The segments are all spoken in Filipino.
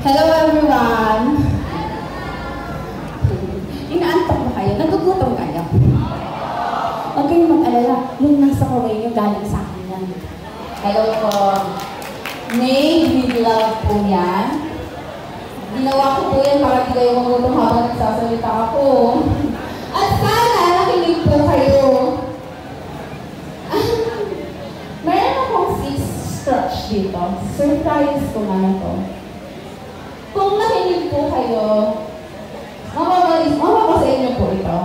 Hello everyone! Inaantok ba kayo? Nagugutom kayo? Huwag kayong mag-alala, yung nasa kaway nyo galing sa akin yan. Hello po. Made with love po yan. Ginawa ko po yan para di kayo magutom habang nagsasalita ako. At sana nakinig po kayo. Meron akong 6 stretch dito. Surprise ko na to. Kung nakinig po kayo, mama sa inyo po ito.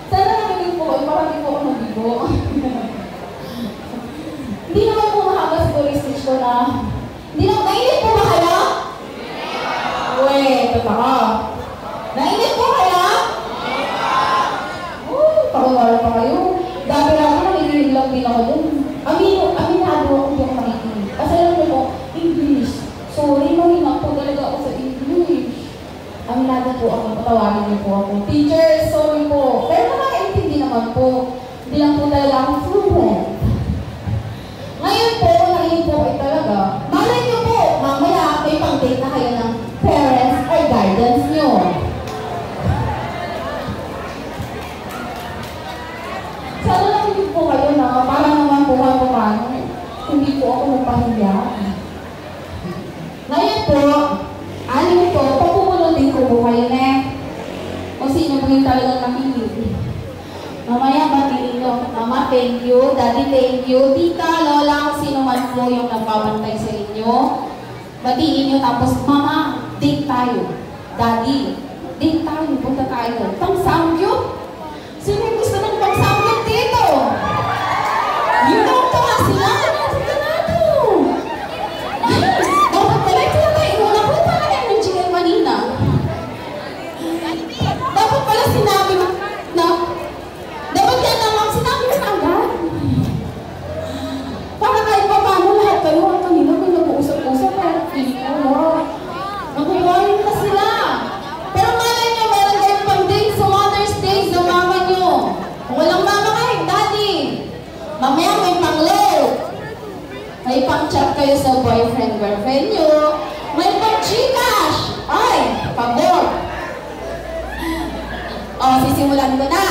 Sana nakinig po kayo para di po ako nabigo. Hindi naman po mahaba siguro yung stitch ko na. Hindi naman, nainit po ba kayo? Wait, totoo. Nainit po kayo? Pakawala pa kayo. Dami na ako, nakikinig lang din ako dun. Aminado ako yung makikinig. Kasi alam niyo po, English. Sorry, mahina po talaga ako sa English. Aminado po ako, patawagin niyo po ako. Teacher, sorry po. Pero nakakaintindi naman po. Hindi lang po talaga ako fluent. Ngayon po, nakinig po kayo talaga. Malay niyo po, mamaya may pang-date na kayo ng parents or guidance niyo. Sana nakinig po kayo na para naman po paano. Hindi po ako magpahiya. Ngayon po, aling po, papupulutin ko po kayo na kung sino po yung talagang nakinig. Mamaya batiin nyo. Mama, thank you. Daddy, thank you. Tita, lola, kung sino man po yung nagpapantay sa inyo. Batiin nyo. Tapos, mama, date tayo. Daddy, date tayo. Punta tayo. Pang-samgyup? Sino yung gusto ng pang-samgyup dito? Yun daw ito nga sila. Sige na ito. Dapat pala ito na tayo. Wala ko pa na yung chicken manina. Dapat pala sinabi na dapat yan naman sinabi na agad. Para kahit pa paano lahat kayo at kanina kung nag-uusap-usap pero feeling ko, mag-worry na sila. Pero malay nyo, meron kayong pang-date sa Mother's Day sa mama nyo. Kung walang mama kahit daddy. Mamaya may pang-love. May pang-chat kayo sa boyfriend, girlfriend nyo. May pang-chikash. Ay, pabor. O, sisimulan ko na.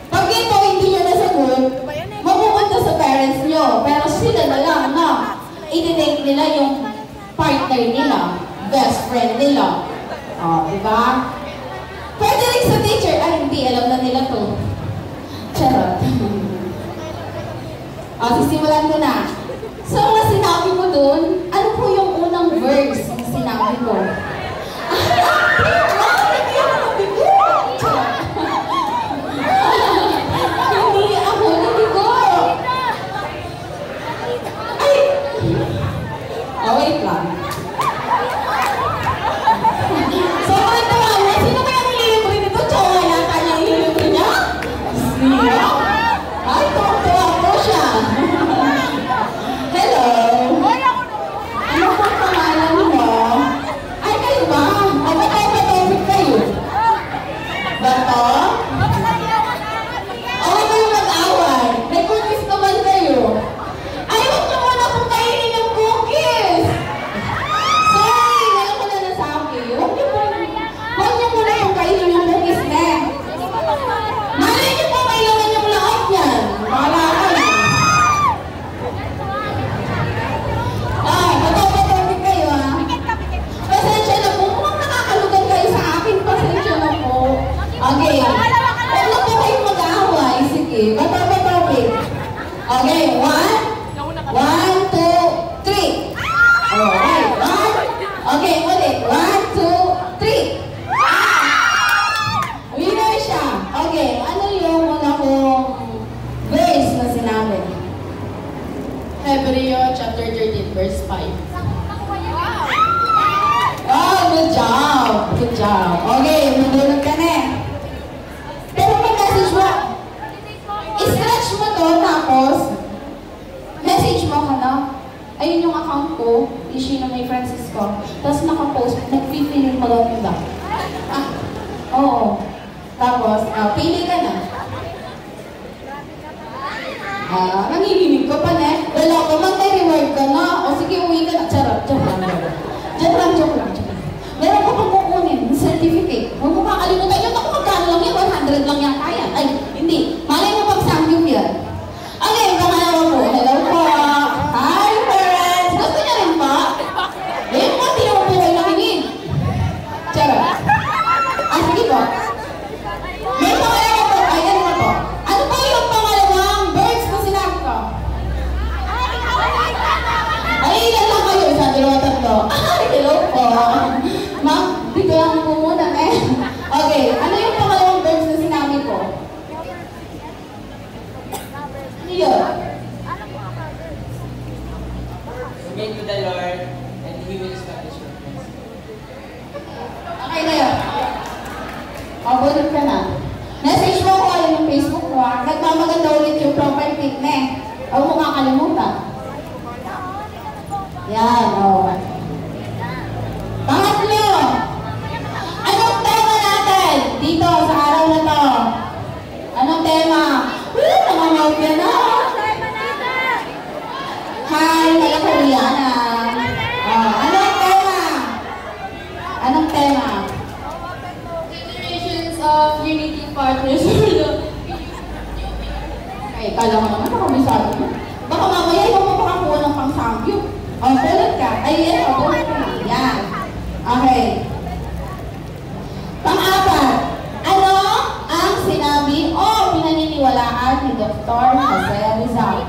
Pag ito hindi nyo nasagot, mapupunta sa parents nyo. Pero sila na lang na i-date nila yung partner nila, best friend nila. O, diba? Pwede rin sa teacher. Ay, hindi. Alam na nila to. Charot. O, sisimulan ko na. So, mga sinabi ko dun, ano po yung unang verse na sinabi ko? Wait lang. So, mga tawanan, sino kaya nililibre nito? Tsawa yata niya yung nililibre niya? Siya? Ay, tuwa po siya. Hello? Ano po pangalan mo? Ay, kayo ba? O, bato-batopic kayo? Bato? O, kayo mag-away. Nag-cookies naman kayo. Ay, wag na muna kung kainin yung cookies. Sorry, wala ko na nasabi. Huwag niyo muna kung kainin yung cookies na. Malay niyo po kailangan yung laot yan. Para ako yan. Ah, bato-batopic kayo ha. Pasensya na po. Mukhang nakakalugan kayo sa akin. Pasensya na po. Okay. Huwag na po kayong mag-aaway. Sige, bato-batopic. Okay, 1, 2, 3. Alright, 1. Okay, ulit. 1, 2, 3. Winner siya. Okay, ano yung una kong verse na sinabi? Hebreo chapter 13 verse 5. Oh, good job. Good job. Okay, nandunod ka na eh. Pero pag-message mo, i-stretch mo to, tapos message mo ka na. Ayun yung account ko, Ishino May Francisco. Tapos nakapost, nag-feeling mo daw yung ba? Oo. Tapos, pili ka na. Nanginginig ka pa na. Wala ka man, may reward ka na. O sige, uwi ka na. Charot, joke lang. Joke lang. Meron ka pang kukunin, certificate. Huwag mo kakalimutan yun. Ako, magkano lang yan? 100 lang yan kaya. Ay, hindi. Malay mo pag sangyup yan. Okay, pangalawa po. Hello po. Hi, parents. Gusto niya rin pa? Eh, mo, hindi naman po kayo nakinig. Charot. Sige po. May pangalawa po. Ayan na po. Ano po yung pangalawang birds na sinabi ko? Ay, ilan lang kayo? Isa, dalawa, tatlo. Ay, hello po. Ma'am, dito lang po muna eh. Okay, ano yung pangalawang birds na sinabi ko? Ano yun? Submit to the Lord, and He will establish your plans. Okay na yun. Bunot ka na. Message mo ko alam yung Facebook mo ha. Nagmamaganda ulit yung profile pic na eh. Huwag mo kakalimutan. Yan, o. Pangatlo. Anong tema natin dito sa araw na to? Anong tema? Namamawag na. Hi, kaya Koreana. Anong tema? Anong tema? Of Unity Partners. Ay, kala mo naman nakabisado mo. Baka mamaya ikaw mapakakuha ng pang-samgyup. O, pulot ka. Ay, yan. O, pulot ka na. Yan. Okay. Pang-apat. Ano ang sinabi o pinaniniwalaan ni Dr. Jose Rizal?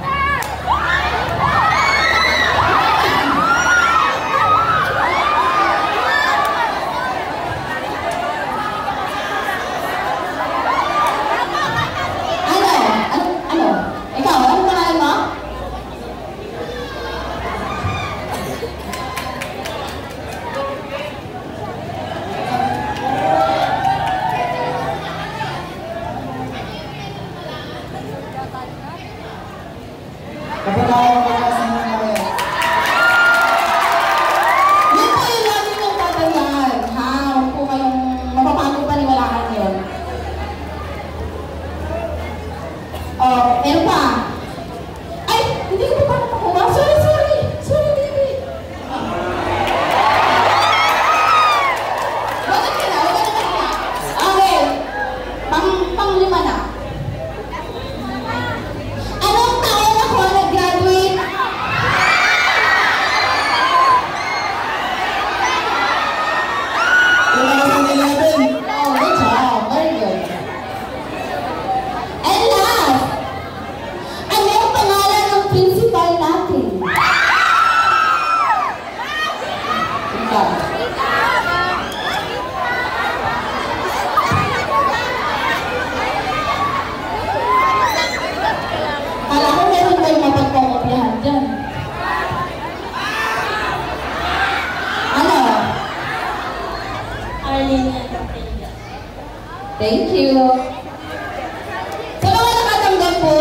Kapag-awa ko na sa inyo ngayon. Yun po yung lagi niyong tatandaan. Ha? Huwag po kayong mapapagod paniwalaan yun. Meron pa. Ay, hindi ko pa napakuha. Sorry, baby. Wala ka na. Okay. Pang-lima na. Anong taon ako nag-graduate? Oh, good job. Very good. And last, anong pangalan ng principal natin? Ikaw. Kala ko meron kayong mapagkakopyahan dyan. Ano? Arlene and Ophelia. Thank you. Sa mga nakatanggap po,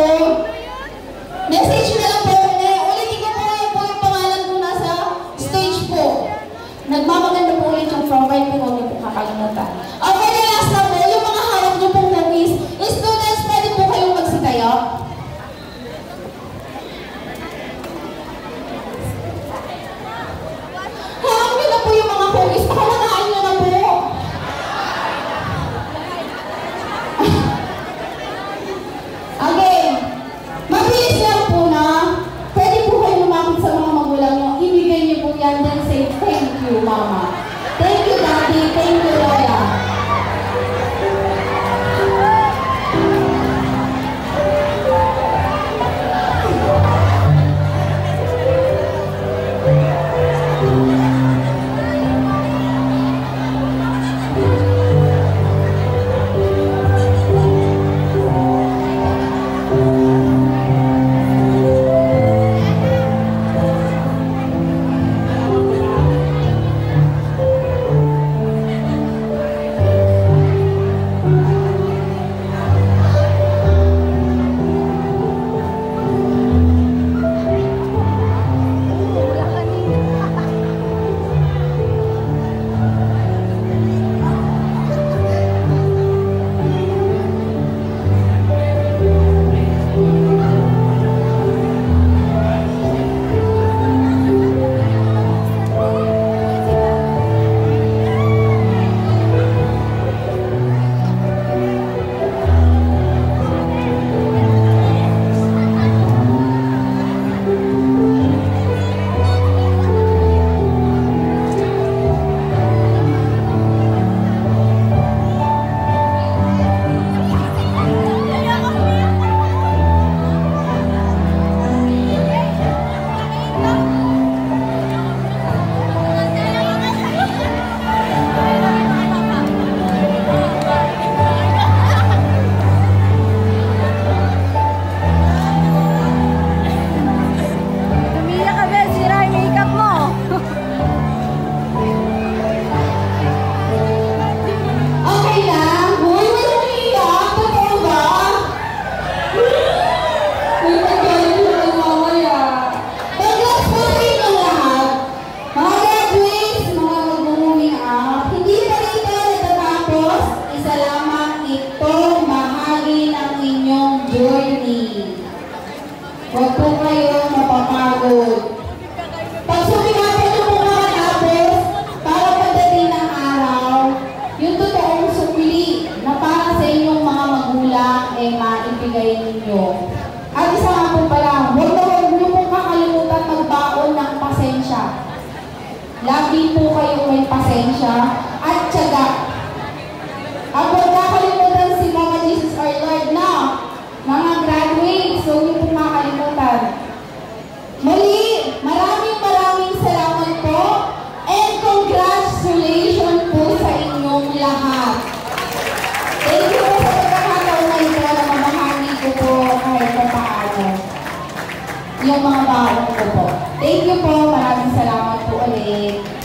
message na lang po ulit. Ulitin ko po yung pangalan ko nasa stage po. Nagmamaganda po ulit yung profile ko, huwag niyo po kakalimutan. Okay, the last na po, yung mga harap niyo pong cookies. Students, pwede po kayong magsitayo. Harap niyo na po yung mga cookies. Pakamanain niyo na po. Huwag po kayo mapapagod. Pag sumikapan niyo po makatapos, para pagdating ng araw, yung totoong sukli na para sa inyong mga magulang ay maibigay ninyo. At isa nga po pala, huwag niyo po kakalimutan magbaon ng pasensya. Lagi po kayo may pasensya at tiyaga. At huwag kakalimutan si Mama Jesus our Lord na mga graduates, huwag niyo po kakalimutan. Muli, maraming salamat po and congratulations po sa inyong lahat. Thank you po sa pagkakataon na ito na mamahagi ko po kahit pa paano yung mga baon ko po. Thank you po, maraming salamat po ulit.